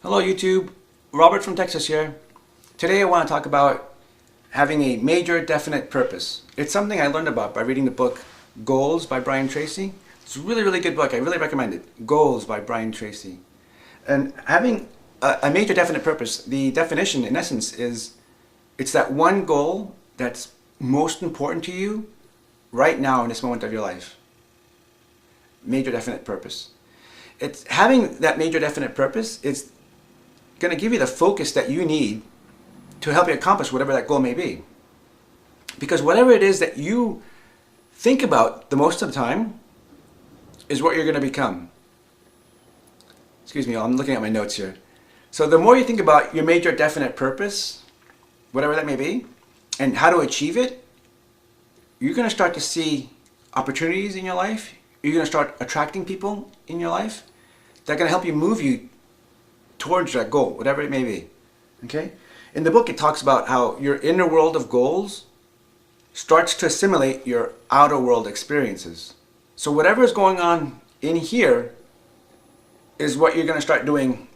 Hello YouTube, Robert from Texas here. Today I want to talk about having a major definite purpose. It's something I learned about by reading the book Goals by Brian Tracy. It's a really good book. I really recommend it. Goals by Brian Tracy. And having a major definite purpose, the definition in essence is it's that one goal that's most important to you right now in this moment of your life. Major definite purpose. It's having that major definite purpose. It's going to give you the focus that you need to help you accomplish whatever that goal may be. Because whatever it is that you think about the most of the time is what you're going to become. Excuse me, I'm looking at my notes here. So the more you think about your major definite purpose, whatever that may be, and how to achieve it, you're going to start to see opportunities in your life. You're going to start attracting people in your life that are going to help you move you towards that goal, whatever it may be. Okay? In the book, it talks about how your inner world of goals starts to assimilate your outer world experiences. So whatever is going on in here is what you're going to start doing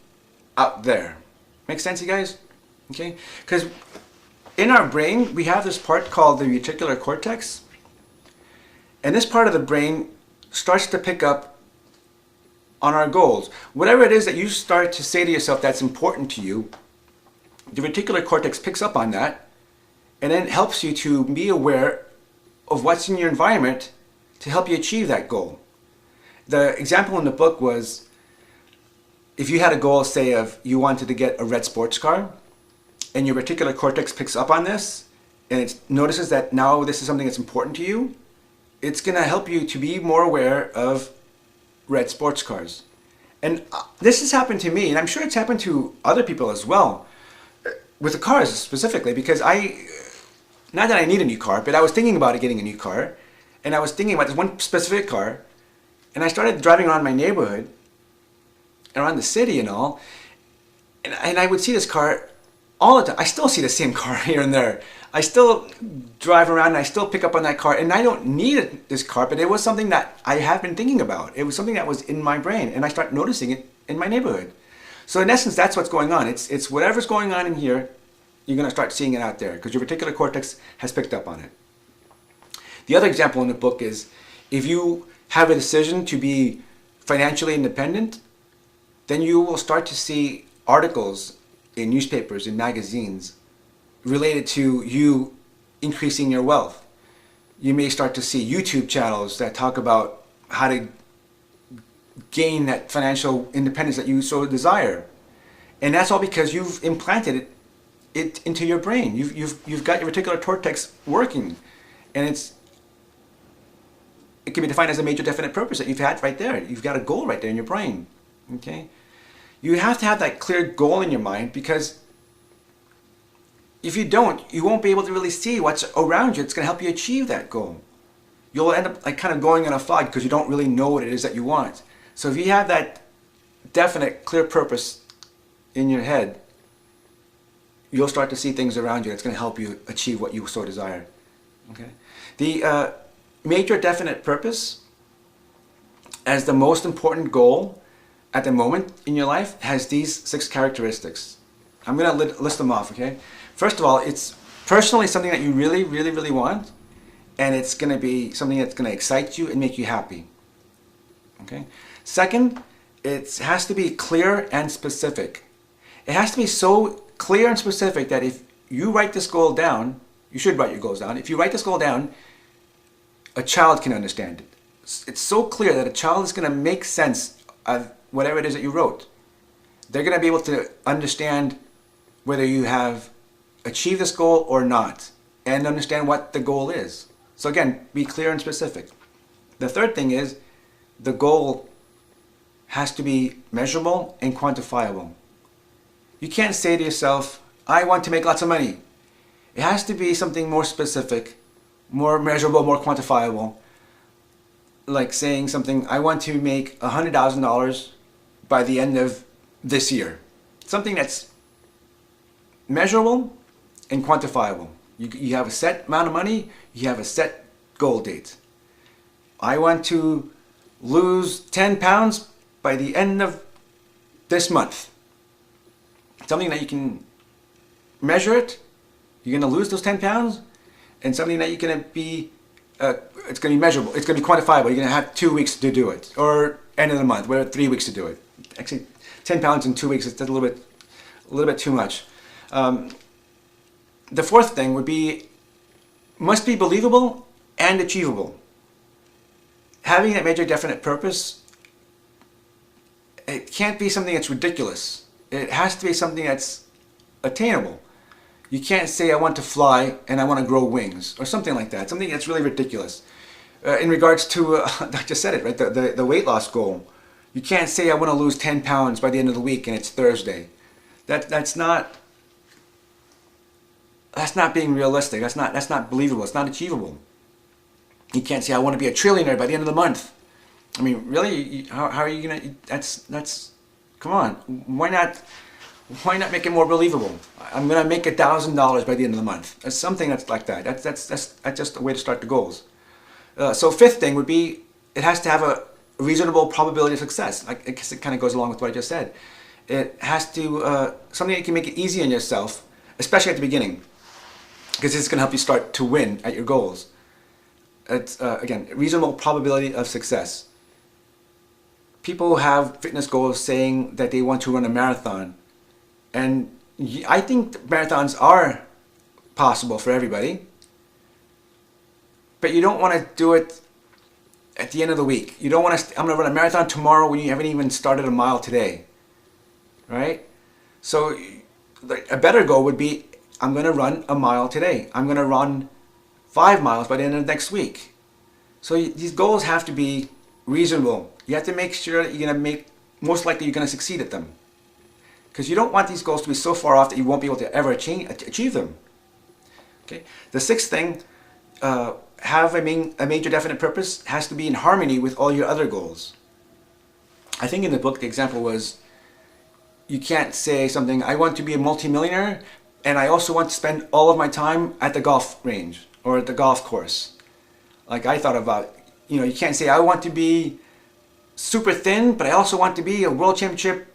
out there. Make sense, you guys? Okay? Because in our brain, we have this part called the reticular cortex. And this part of the brain starts to pick up on our goals. Whatever it is that you start to say to yourself that's important to you, the reticular cortex picks up on that and then it helps you to be aware of what's in your environment to help you achieve that goal. The example in the book was if you had a goal, say, of you wanted to get a red sports car, and your reticular cortex picks up on this and it notices that now this is something that's important to you, it's going to help you to be more aware of red sports cars. And this has happened to me, and I'm sure it's happened to other people as well, with the cars specifically, because not that I need a new car, but I was thinking about getting a new car, and I was thinking about this one specific car, and I started driving around my neighborhood, around the city and all, and I would see this car all the time. I still see the same car here and there. I still drive around and I still pick up on that car, and I don't need this car, but it was something that I have been thinking about. It was something that was in my brain, and I start noticing it in my neighborhood. So in essence, that's what's going on. It's whatever's going on in here, you're going to start seeing it out there because your reticular cortex has picked up on it. The other example in the book is if you have a decision to be financially independent, then you will start to see articles in newspapers, in magazines, related to you increasing your wealth. You may start to see YouTube channels that talk about how to gain that financial independence that you so desire. And that's all because you've implanted it into your brain. You've got your reticular cortex working, and it can be defined as a major definite purpose that you've had right there. You've got a goal right there in your brain. Okay? You have to have that clear goal in your mind, because if you don't, you won't be able to really see what's around you. It's going to help you achieve that goal. You'll end up like kind of going in a fog because you don't really know what it is that you want. So if you have that definite, clear purpose in your head, you'll start to see things around you that's going to help you achieve what you so desire. Okay? The major definite purpose as the most important goal at the moment in your life has these 6 characteristics. I'm going to list them off, okay? First of all, it's personally something that you really want, and it's going to be something that's going to excite you and make you happy. Okay? Second, it has to be clear and specific. It has to be so clear and specific that if you write this goal down, you should write your goals down. If you write this goal down, a child can understand it. It's so clear that a child is going to make sense of whatever it is that you wrote. They're going to be able to understand whether you have achieved this goal or not, and understand what the goal is. So again, be clear and specific. The third thing is the goal has to be measurable and quantifiable. You can't say to yourself, I want to make lots of money. It has to be something more specific, more measurable, more quantifiable. Like saying something, I want to make $100,000 by the end of this year. Something that's measurable and quantifiable. You have a set amount of money, you have a set goal date. I want to lose 10 pounds by the end of this month. something that you can measure it. You're going to lose those 10 pounds, and something that you're going to be, it's going to be measurable. It's going to be quantifiable. You're going to have 2 weeks to do it, or end of the month, whatever, 3 weeks to do it. Actually, 10 pounds in 2 weeks is a little bit too much. The fourth thing would be, must be believable and achievable. Having a major definite purpose, it can't be something that's ridiculous. It has to be something that's attainable. You can't say, I want to fly and I want to grow wings, or something like that. Something that's really ridiculous. In regards to, I just said it, right? The weight loss goal. You can't say, I want to lose 10 pounds by the end of the week and it's Thursday. That's not being realistic. That's not believable. It's not achievable. You can't say, I want to be a trillionaire by the end of the month. I mean, really? How are you gonna? That's. Come on. Why not make it more believable? I'm gonna make $1,000 by the end of the month. It's something that's like that. That's just a way to start the goals. So fifth thing would be, it has to have a reasonable probability of success. I guess it kind of goes along with what I just said. It has to something that can make it easy on yourself, especially at the beginning, because it's gonna help you start to win at your goals. It's again, reasonable probability of success. People have fitness goals saying that they want to run a marathon, and I think marathons are possible for everybody, but you don't want to do it at the end of the week. You don't want to, I'm going to run a marathon tomorrow when you haven't even started a mile today, right? So a better goal would be, I'm going to run a mile today. I'm going to run 5 miles by the end of next week. So these goals have to be reasonable. You have to make sure that you're going to most likely you're going to succeed at them. Because you don't want these goals to be so far off that you won't be able to ever achieve them. Okay. The sixth thing, have a major definite purpose, has to be in harmony with all your other goals. I think in the book the example was, you can't say something, I want to be a multimillionaire and I also want to spend all of my time at the golf range or at the golf course. Like I thought about, you can't say, I want to be super thin, but I also want to be a world championship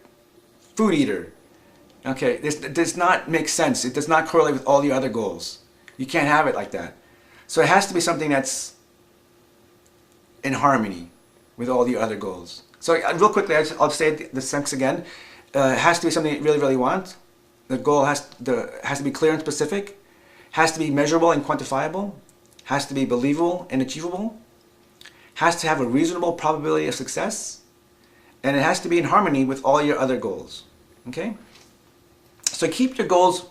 food eater. Okay, this does not make sense. It does not correlate with all the other goals. You can't have it like that. So it has to be something that's in harmony with all the other goals. So real quickly, I'll say the sentence again. It has to be something you really, really want. The goal has to be clear and specific, has to be measurable and quantifiable, has to be believable and achievable, has to have a reasonable probability of success, and it has to be in harmony with all your other goals. Okay? So keep your goals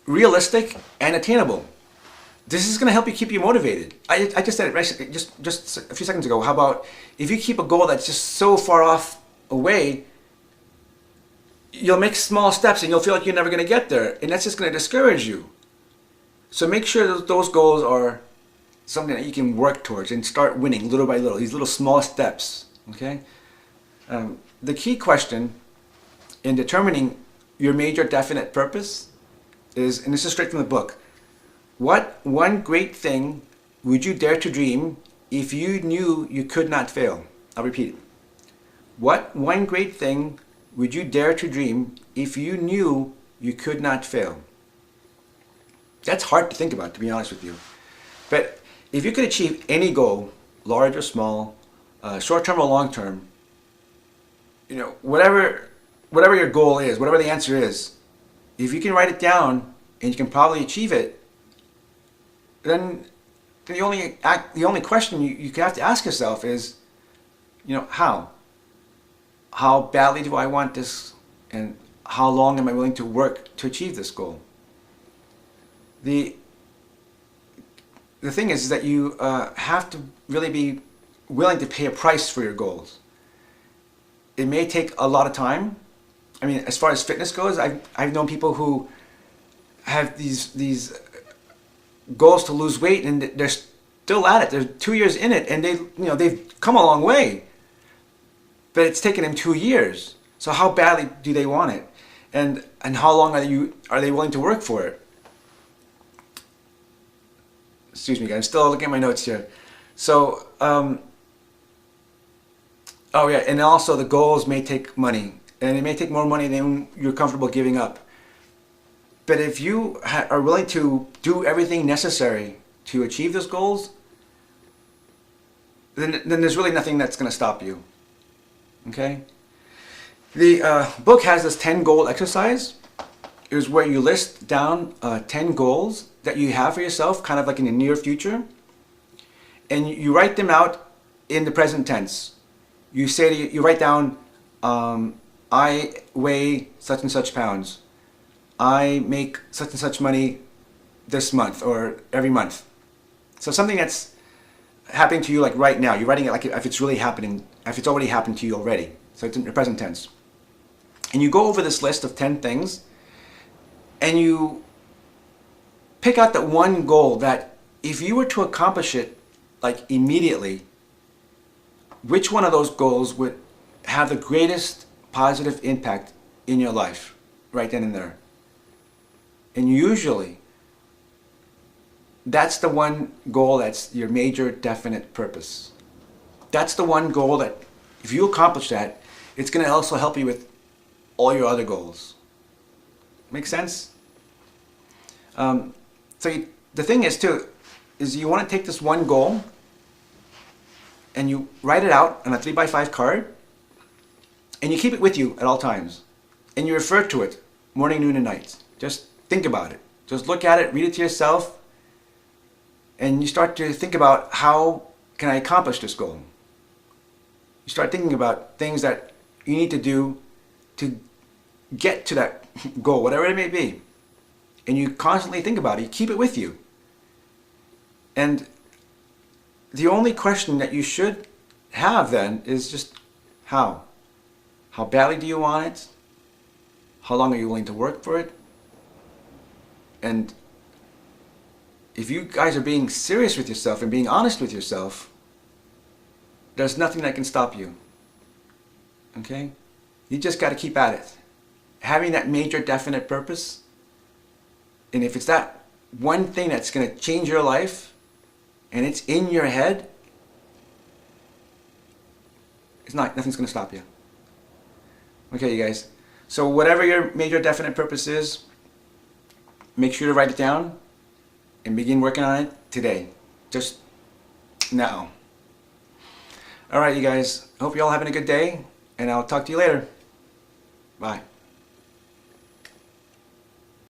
realistic and attainable. This is going to help you keep you motivated. I just said it right just a few seconds ago. How about if you keep a goal that's just so far off away, you'll make small steps and you'll feel like you're never going to get there, and that's just going to discourage you. So make sure that those goals are something that you can work towards and start winning little by little, these little small steps. Okay? The key question in determining your major definite purpose is, and this is straight from the book, what one great thing would you dare to dream if you knew you could not fail? I'll repeat it. What one great thing would you dare to dream if you knew you could not fail? That's hard to think about, to be honest with you. But if you could achieve any goal, large or small, short-term or long-term, whatever your goal is, whatever the answer is, if you can write it down and you can probably achieve it, then the only question you have to ask yourself is, how? How badly do I want this, and how long am I willing to work to achieve this goal? The thing is that you have to really be willing to pay a price for your goals. It may take a lot of time. I mean, as far as fitness goes, I've known people who have these goals to lose weight, and they're still at it. They're 2 years in it, and they've come a long way. But it's taken them 2 years. So how badly do they want it, and how long are they willing to work for it? Excuse me, guys. I'm still looking at my notes here. So, oh yeah, and also the goals may take money, and it may take more money than you're comfortable giving up. But if you are willing to do everything necessary to achieve those goals, then there's really nothing that's going to stop you. Okay? The book has this 10 goal exercise. It is where you list down 10 goals that you have for yourself, kind of like in the near future. And you write them out in the present tense. You say you write down, I weigh such and such pounds. I make such and such money this month or every month. So something that's happening to you like right now. You're writing it like if it's really happening, if it's already happened to you already. So it's in the present tense. And you go over this list of 10 things and you pick out that one goal that if you were to accomplish it like immediately, which one of those goals would have the greatest positive impact in your life right then and there? And usually, that's the one goal that's your major definite purpose. That's the one goal that, if you accomplish that, it's going to also help you with all your other goals. Make sense? The thing is too, is you want to take this one goal and you write it out on a 3x5 card and you keep it with you at all times. And you refer to it morning, noon, and night. Just think about it. Just look at it, read it to yourself, and you start to think about how can I accomplish this goal. You start thinking about things that you need to do to get to that goal, whatever it may be. And you constantly think about it. You keep it with you. And the only question that you should have then is just how. How badly do you want it? How long are you willing to work for it? And if you guys are being serious with yourself and being honest with yourself, there's nothing that can stop you. Okay? You just got to keep at it. Having that major definite purpose, and if it's that one thing that's going to change your life, and it's in your head, nothing's going to stop you. Okay, you guys. So whatever your major definite purpose is, make sure to write it down and begin working on it today. Just now. Alright, you guys. Hope you're all having a good day, and I'll talk to you later. Bye.